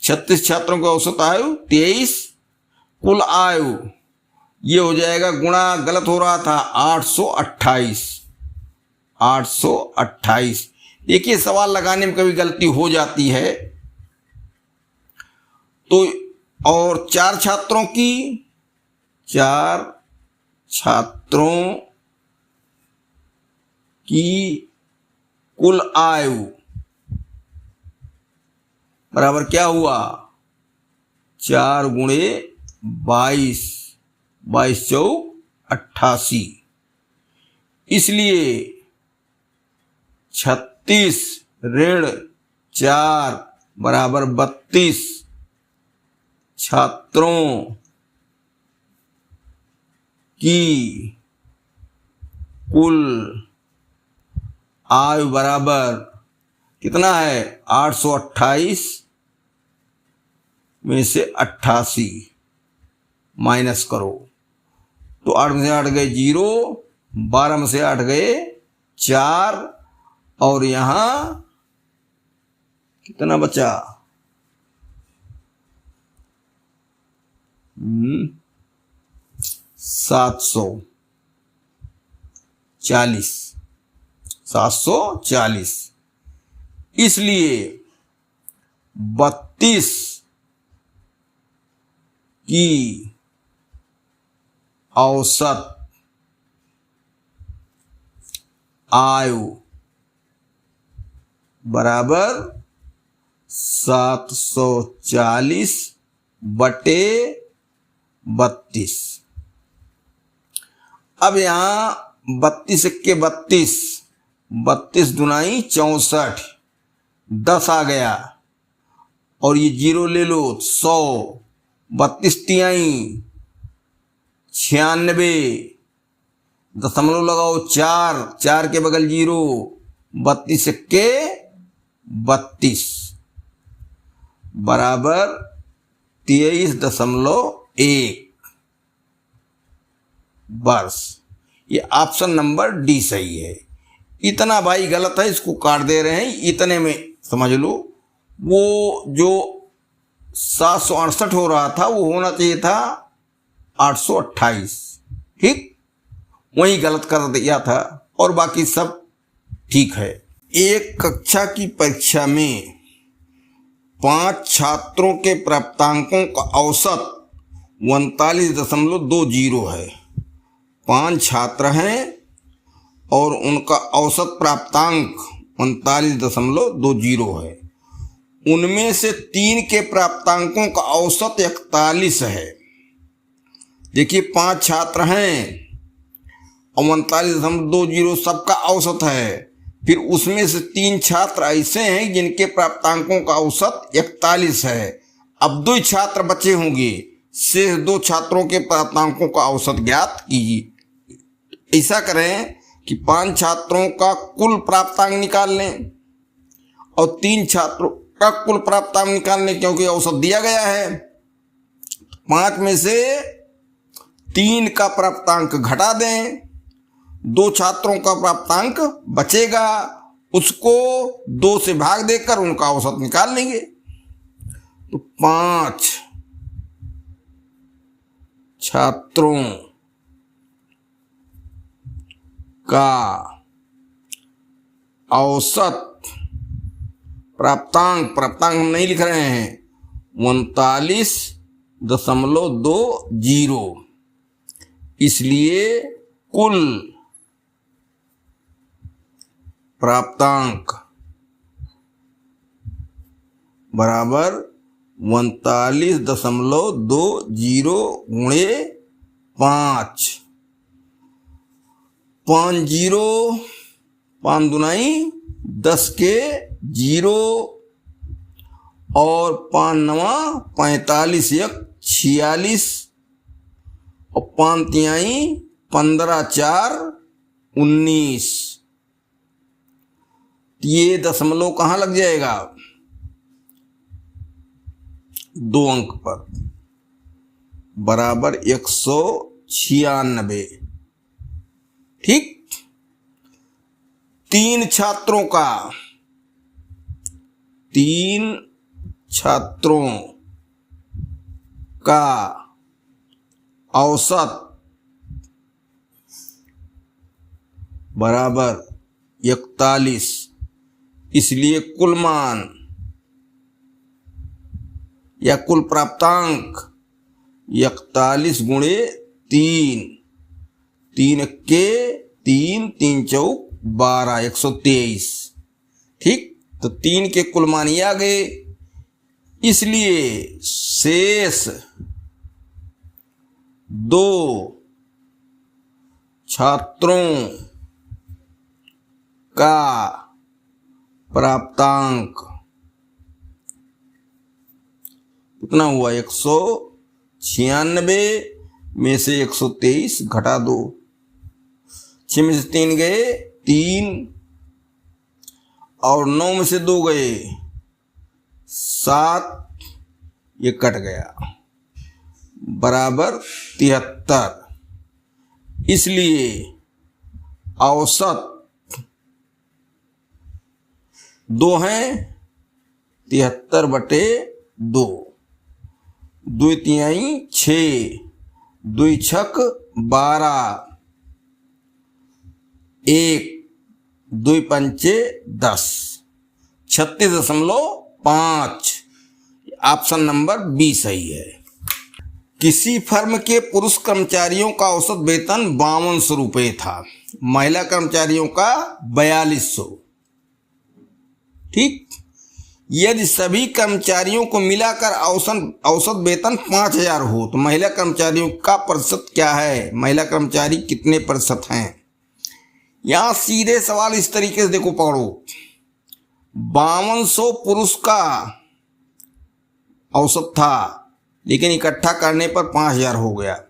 36 छात्रों की औसत आयु 23, कुल आयु ये हो जाएगा गुणा, गलत हो रहा था, 828। 828। देखिए सवाल लगाने में कभी गलती हो जाती है तो। और 4 छात्रों की, 4 छात्रों की कुल आयु बराबर क्या हुआ, 4 गुणे 22, 22 चौक 88। इसलिए 36 ऋण 4 बराबर 32 छात्रों की कुल आयु बराबर कितना है, 828 में से 88 माइनस करो तो 8 में से 8 गए 0, 12 में से 8 गए 4, और यहां कितना बचा, 740। 740। इसलिए 32 की औसत आयु बराबर 740 बटे 32। अब यहां 32 के 32, 32 दुनाई 64, 10 आ गया और ये 0 ले लो, 100, 32 तिहाई 96, दशमलव लगाओ 4, 4 के बगल 0, 32 के 32 बराबर 23.1 वर्ष। ये ऑप्शन नंबर डी सही है। इतना भाई गलत है, इसको काट दे रहे हैं, इतने में समझ लो। वो जो 768 हो रहा था वो होना चाहिए था 828, ठीक, वही गलत कर दिया था और बाकी सब ठीक है। एक कक्षा की परीक्षा में 5 छात्रों के प्राप्तांकों का औसत 39.20 है। 5 छात्र हैं और उनका औसत प्राप्तांक 39.20 है। उनमें से 3 के प्राप्तांकों का औसत 41 है। देखिए 5 छात्र हैं और 39.20 सबका औसत है, फिर उसमें से 3 छात्र ऐसे हैं जिनके प्राप्तांकों का औसत 41 है। अब 2 छात्र बचे होंगे, शेष 2 छात्रों के प्राप्तांकों का औसत ज्ञात कीजिए। ऐसा करें कि 5 छात्रों का कुल प्राप्तांक निकाल लें और 3 छात्रों का कुल प्राप्तांक निकाल लें, क्योंकि औसत दिया गया है। 5 में से 3 का प्राप्तांक घटा दें, 2 छात्रों का प्राप्तांक बचेगा, उसको 2 से भाग देकर उनका औसत निकाल लेंगे। तो 5 छात्रों का औसत प्राप्तांक हम नहीं लिख रहे हैं, 39.20, इसलिए कुल प्राप्तांक बराबर 39.20 गुणे 5। 5 0, 5 दुनाई 10 के 0 और 5 9 45 1 46 और 5 तिहाई 15 4 19। ये दशमलव कहाँ लग जाएगा, 2 अंक पर, बराबर 196। ठीक। 3 छात्रों का, 3 छात्रों का औसत बराबर 41, इसलिए कुल मान या कुल प्राप्तांक 41 गुणे 3, 3 के 3, 3 चौक 12, 123। ठीक, तो 3 के कुल मान ये आ गए, इसलिए शेष 2 छात्रों का प्राप्तांक कितना हुआ, 196 में से 123 घटा दो, 6 में से 3 गए 3 और 9 में से 2 गए 7, ये कट गया, बराबर 73। इसलिए औसत 2 है, 73/2, 2 तिहाई 6, 2 छक 12, 1 2 पंचे 10, 36.5। ऑप्शन नंबर बी सही है। किसी फर्म के पुरुष कर्मचारियों का औसत वेतन 5200 रुपये था, महिला कर्मचारियों का 4200। ठीक, यदि सभी कर्मचारियों को मिलाकर औसत वेतन 5000 हो तो महिला कर्मचारियों का प्रतिशत क्या है, महिला कर्मचारी कितने प्रतिशत हैं। यहां सीधे सवाल इस तरीके से देखो, पकड़ो, 5200 पुरुष का औसत था, लेकिन इकट्ठा करने पर 5000 हो गया,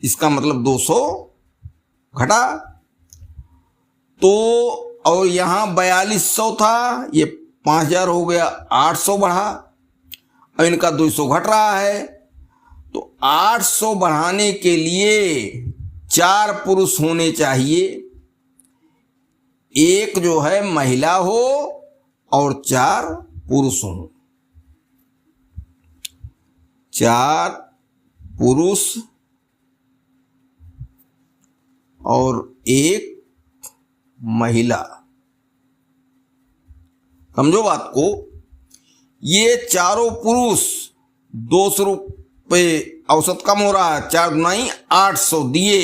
इसका मतलब 200 घटा, तो और यहां 4200 था, ये 5000 हो गया, 800 बढ़ा, अब इनका 200 घट रहा है, तो 800 बढ़ाने के लिए 4 पुरुष होने चाहिए, एक जो है महिला हो और 4 पुरुष हो। 4 पुरुष और 1 महिला, समझो बात को। ये चारों पुरुष 200 रुपये औसत कम हो रहा है, 4 गुनाई 800 दिए,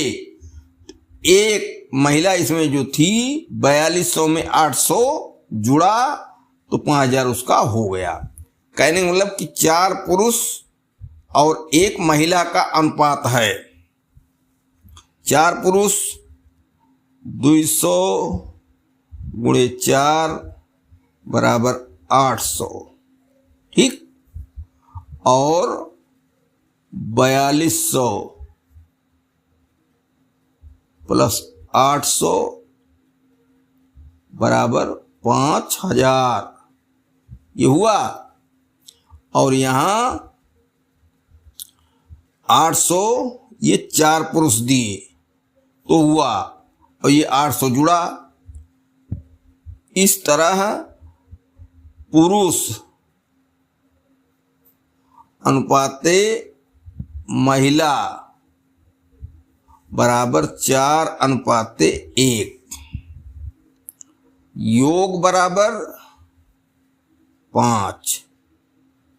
एक महिला इसमें जो थी 4200 में 800 जुड़ा तो 5000 उसका हो गया। कहने का मतलब कि 4 पुरुष और 1 महिला का अनुपात है, 4 पुरुष 200 गुणे 4 बराबर 800, ठीक, और 4200 प्लस 800 बराबर 5000, ये हुआ। और यहां 800 ये 4 पुरुष दिए तो हुआ, और ये 800 जुड़ा। इस तरह पुरुष अनुपाते महिला बराबर 4:1, योग बराबर 5।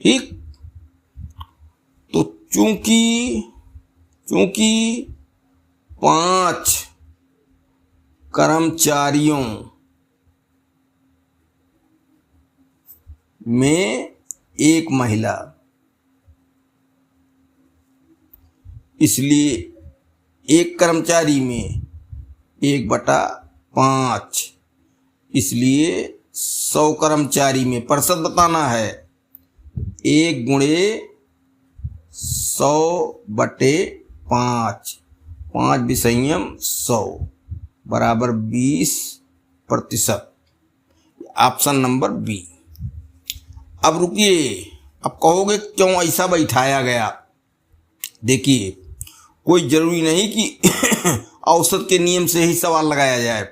ठीक, तो चूंकि 5 कर्मचारियों में 1 महिला, इसलिए 1 कर्मचारी में 1/5, इसलिए 100 कर्मचारी में प्रतिशत बताना है, 1 गुणे 100/5, 5 विषयम 100 बराबर 20%। Option number B. अब रुकिए, अब कहोगे क्यों ऐसा बैठाया गया। देखिए, कोई जरूरी नहीं कि औसत के नियम से ही सवाल लगाया जाए।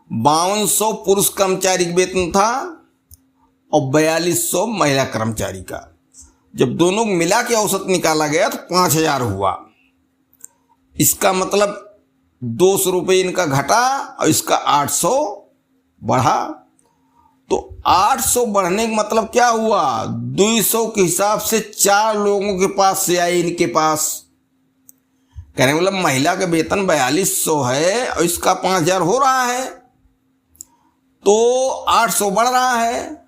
5200 पुरुष कर्मचारी वेतन था और 4200 महिला कर्मचारी का। जब दोनों मिला के औसत निकाला गया तो 5000 हुआ। इसका मतलब 200 रुपये इनका घटा और इसका 800 बढ़ा। तो 800 बढ़ने का मतलब क्या हुआ, 200 के हिसाब से 4 लोगों के पास से आए इनके पास। कहने मतलब महिला का वेतन 4200 है और इसका 5000 हो रहा है, तो 800 बढ़ रहा है।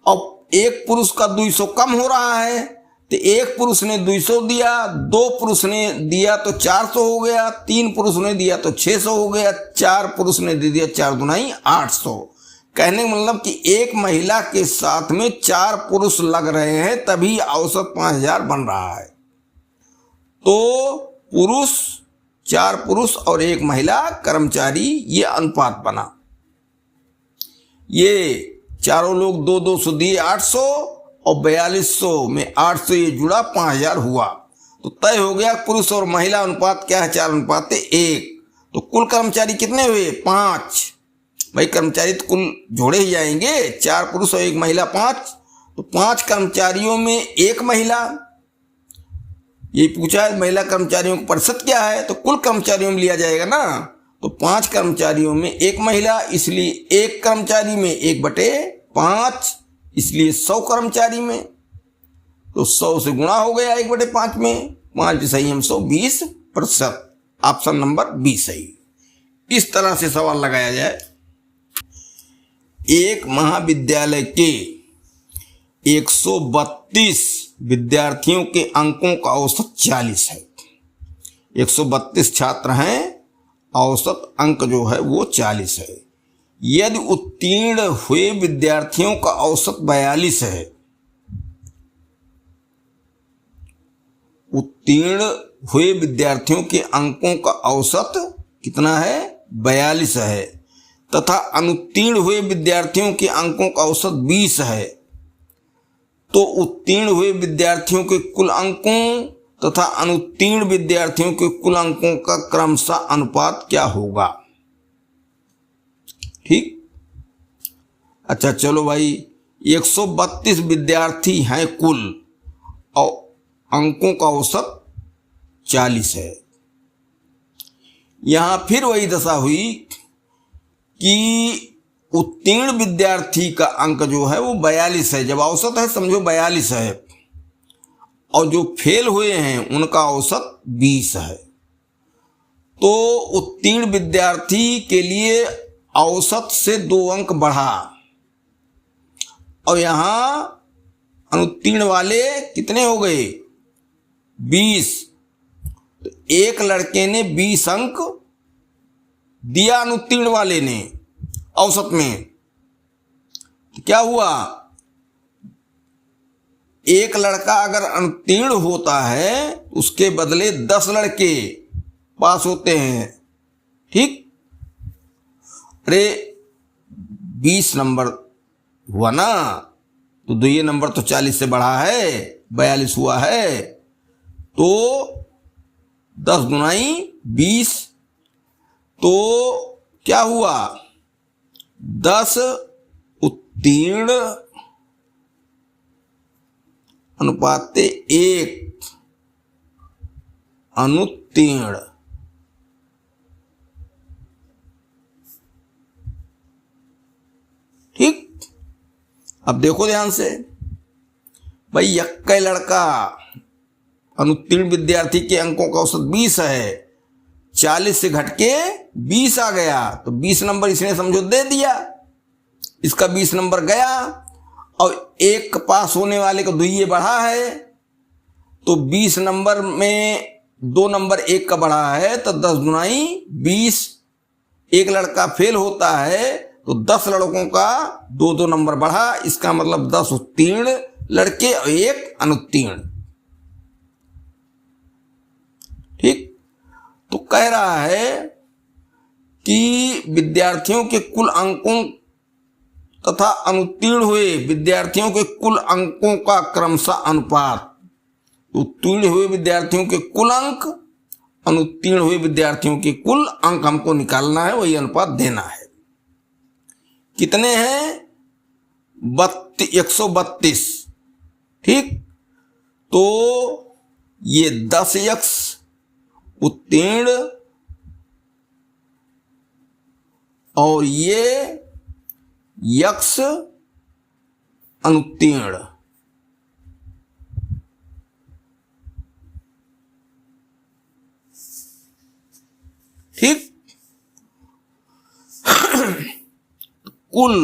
और एक पुरुष का 200 कम हो रहा है, तो एक पुरुष ने 200 दिया, 2 पुरुष ने दिया तो 400 हो गया, 3 पुरुष ने दिया तो 600 हो गया, 4 पुरुष ने दे दिया 4 दूनी 800। कहने का मतलब कि एक महिला के साथ में 4 पुरुष लग रहे हैं तभी औसत 5000 बन रहा है। तो पुरुष 4 पुरुष और 1 महिला कर्मचारी, ये अनुपात बना। ये चारों लोग 200 दिए 800 और 4200 में 800 ये जुड़ा 5000 हुआ। तो तय हो गया पुरुष और महिला अनुपात क्या है, 4:1। तो कुल कर्मचारी कितने हुए, 5। भाई कर्मचारी तो कुल जोड़े ही जाएंगे, 4 पुरुष और 1 महिला 5। तो 5 कर्मचारियों में 1 महिला। ये पूछा है महिला कर्मचारियों का प्रतिशत क्या है, तो कुल कर्मचारियों में लिया जाएगा ना। तो 5 कर्मचारियों में 1 महिला, इसलिए 1 कर्मचारी में 1/5, इसलिए 100 कर्मचारी में तो 100 से गुणा हो गया 1/5 में। 5 भी सही, हम 120%। ऑप्शन नंबर बी सही। इस तरह से सवाल लगाया जाए। एक महाविद्यालय के 132 विद्यार्थियों के अंकों का औसत 40 है। 132 छात्र हैं, औसत अंक जो है वो 40 है। यदि उत्तीर्ण हुए विद्यार्थियों का औसत 42 है, उत्तीर्ण हुए विद्यार्थियों के अंकों का औसत कितना है, 42 है, तथा अनुत्तीर्ण हुए विद्यार्थियों के अंकों का औसत 20 है, तो उत्तीर्ण हुए विद्यार्थियों के कुल अंकों तथा अनुत्तीर्ण विद्यार्थियों के कुल अंकों का क्रमशः अनुपात क्या होगा। ठीक, अच्छा चलो भाई, 132 विद्यार्थी हैं कुल और अंकों का औसत 40 है। यहां फिर वही दशा हुई कि उत्तीर्ण विद्यार्थी का अंक जो है वो 42 है। जब औसत है समझो 42 है, और जो फेल हुए हैं उनका औसत 20 है। तो उत्तीर्ण विद्यार्थी के लिए औसत से 2 अंक बढ़ा, और यहां अनुत्तीर्ण वाले कितने हो गए, 20। तो एक लड़के ने 20 अंक दिया अनुत्तीर्ण वाले ने औसत में, तो क्या हुआ, एक लड़का अगर अनुत्तीर्ण होता है उसके बदले 10 लड़के पास होते हैं। ठीक, अरे 20 नंबर हुआ ना, तो 2 नंबर तो 40 से बढ़ा है, 42 हुआ है, तो 10 दूनी 20। तो क्या हुआ, 10 उत्तीर्ण अनुपात 1 अनुत्तीर्ण। ठीक, अब देखो ध्यान से भाई, यक्का लड़का अनुत्तीर्ण विद्यार्थी के अंकों का औसत 20 है, 40 से घट के 20 आ गया, तो 20 नंबर इसने समझो दे दिया, इसका 20 नंबर गया, और एक पास होने वाले को 2 बढ़ा है, तो 20 नंबर में 2 नंबर 1 का बढ़ा है, तो 10 दूनी 20। एक लड़का फेल होता है तो 10 लड़कों का 2 नंबर बढ़ा, इसका मतलब 10 उत्तीर्ण लड़के और 1 अनुत्तीर्ण। ठीक, तो कह रहा है कि विद्यार्थियों के कुल अंकों तथा अनुत्तीर्ण हुए विद्यार्थियों के कुल अंकों का क्रमशः अनुपात। उत्तीर्ण हुए विद्यार्थियों के कुल अंक, अनुत्तीर्ण हुए विद्यार्थियों के कुल अंक हमको निकालना है, वही अनुपात देना है। कितने हैं, 132, ठीक। तो ये 10x उत्तीर्ण और ये x अनुत्तीर्ण, ठीक। कुल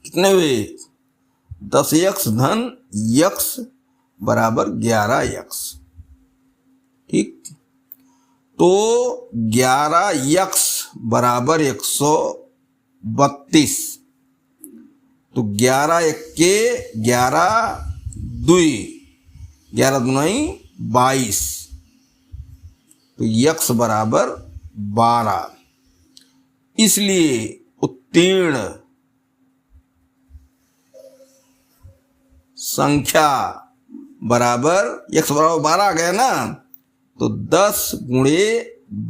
कितने हुए? 10x धन x बराबर 11x, ठीक। तो 11x बराबर 132। तो 11 एक के 11 दुई 11 दुनाई 22, तो x बराबर 12। इसलिए उत्तीर्ण संख्या बराबर x बराबर 12 आ गया ना, तो 10 गुणे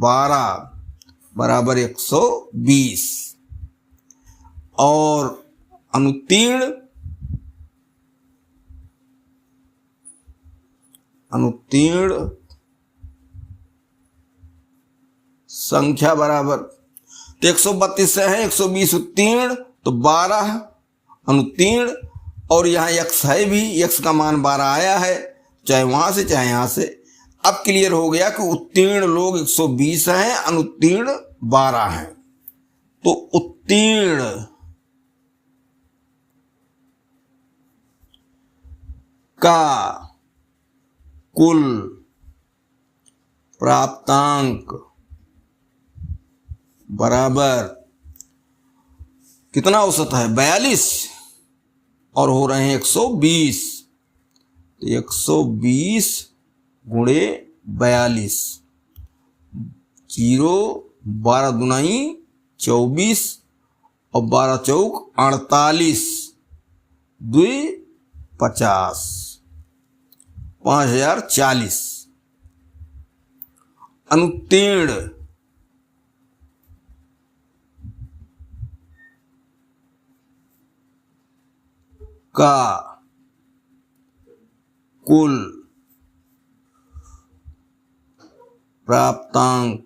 12 बराबर 120। और अनुत्तीर्ण संख्या बराबर, तो 132 से है 120 उत्तीर्ण, तो 12 अनुत्तीर्ण, और यहाँ x है भी, x का मान 12 आया है, चाहे वहां से चाहे यहां से। अब क्लियर हो गया कि उत्तीर्ण लोग 120 हैं, अनुत्तीर्ण 12 हैं। तो उत्तीर्ण का कुल प्राप्तांक बराबर कितना औसत है? 42, और हो रहे हैं 120। तो 120 गुणे 42, 0 12 दुनाई 24 और 12 चौक 48, 2 50, 5040। अनुत्तीर्ण का कुल प्राप्तांक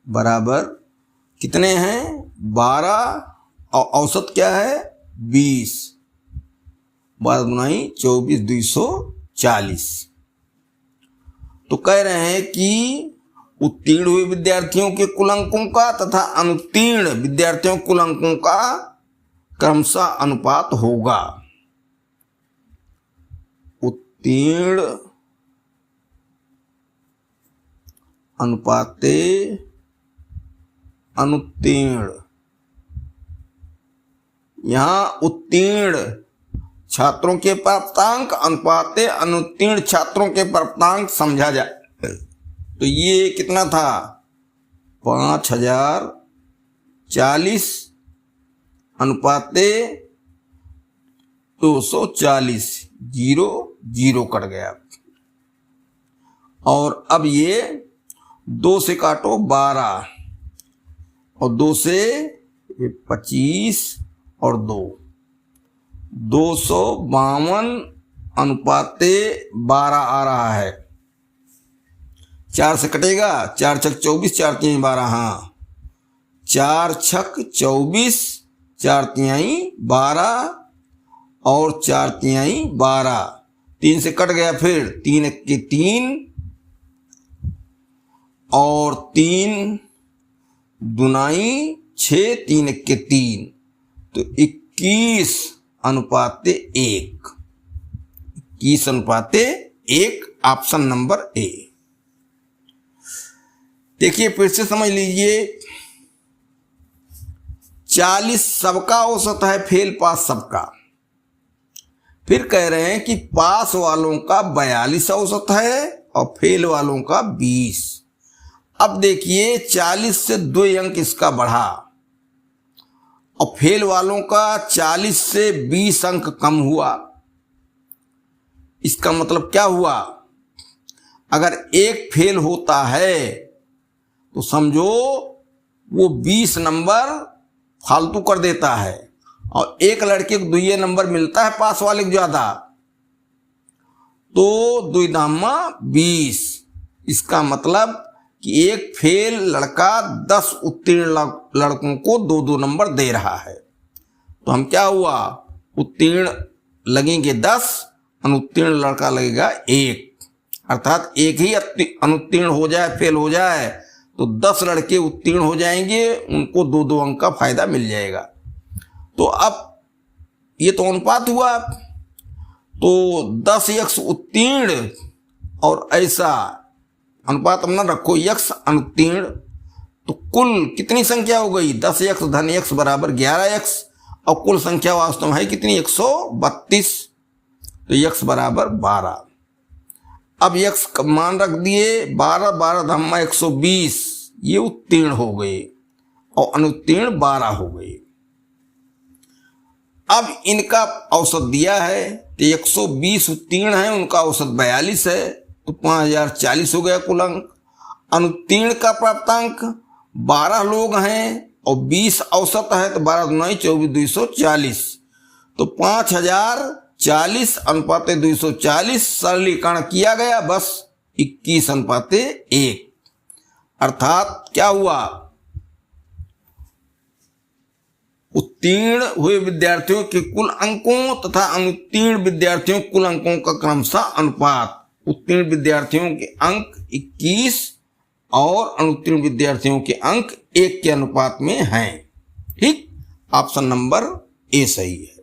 बराबर कितने हैं? 12, और औसत क्या है? 20, 12 दुनाई 24, 240। तो कह रहे हैं कि उत्तीर्ण हुए विद्यार्थियों के कुल अंकों का तथा अनुत्तीर्ण विद्यार्थियों के कुल अंकों का क्रमशः अनुपात होगा। उत्तीर्ण अनुपाते अनुत्तीर्ण। यहां उत्तीर्ण छात्रों के प्राप्तांक अनुपाते अनुत्तीर्ण छात्रों के प्राप्तांक समझा जाए। तो ये कितना था? 5040 अनुपाते 240, 0 0 कट गया। और अब ये 2 से काटो 12, और 2 से 25 और 2, 252 अनुपाते 12 आ रहा है। 4 से कटेगा, 4 छक 24, 4 3 12, हाँ 4 छक 24, 4 तिहाई 12 और 4 तिहाई 12, 3 से कट गया, फिर 3 के 3 और 3 दुनाई 6, 3 के 3, तो 21 अनुपाते 1, 21 अनुपाते 1, ऑप्शन नंबर ए। देखिए फिर से समझ लीजिए, 40 सबका औसत है, फेल पास सबका। फिर कह रहे हैं कि पास वालों का 42 औसत है और फेल वालों का 20। अब देखिए 40 से 2 अंक इसका बढ़ा, और फेल वालों का 40 से 20 अंक कम हुआ। इसका मतलब क्या हुआ? अगर एक फेल होता है तो समझो वो 20 नंबर फालतू कर देता है और एक लड़के को 2 नंबर मिलता है पास वाले को ज्यादा, तो 2 दामा 20। इसका मतलब कि एक फेल लड़का 10 उत्तीर्ण लड़कों को 2-2 नंबर दे रहा है। तो हम क्या हुआ, उत्तीर्ण लगेंगे 10, अनुत्तीर्ण लड़का लगेगा 1, अर्थात एक ही अनुत्तीर्ण हो जाए, फेल हो जाए तो 10 लड़के उत्तीर्ण हो जाएंगे, उनको 2-2 अंक का फायदा मिल जाएगा। तो अब ये तो अनुपात हुआ, तो 10x उत्तीर्ण और ऐसा अनुपात अपना रखो x अनुत्तीर्ण, तो कुल कितनी संख्या हो गई, 10x धन x बराबर 11x, और कुल संख्या वास्तव में है कितनी, 132, तो x बराबर 12। अब x का मान रख दिए 12, 12 धम्मा 120, ये उत्तीर्ण हो गए और अनुत्तीर्ण 12 हो गए। अब इनका औसत दिया है तो 120 उत्तीर्ण है, उनका औसत 42 है, तो 5040 हो गया कुल अंक। अनुत्तीर्ण का प्राप्तांक 12 लोग हैं और 20 औसत है, तो 12 9 24 240, तो 5040 अनुपाते 240 सरलीकरण किया गया, बस 21 अनुपाते 1। अर्थात क्या हुआ, उत्तीर्ण हुए विद्यार्थियों के कुल अंकों तथा अनुत्तीर्ण विद्यार्थियों के कुल अंकों का क्रमशः अनुपात, उत्तीर्ण विद्यार्थियों के अंक 21 और अनुत्तीर्ण विद्यार्थियों के अंक 1 के अनुपात में हैं। ठीक, ऑप्शन नंबर ए सही है।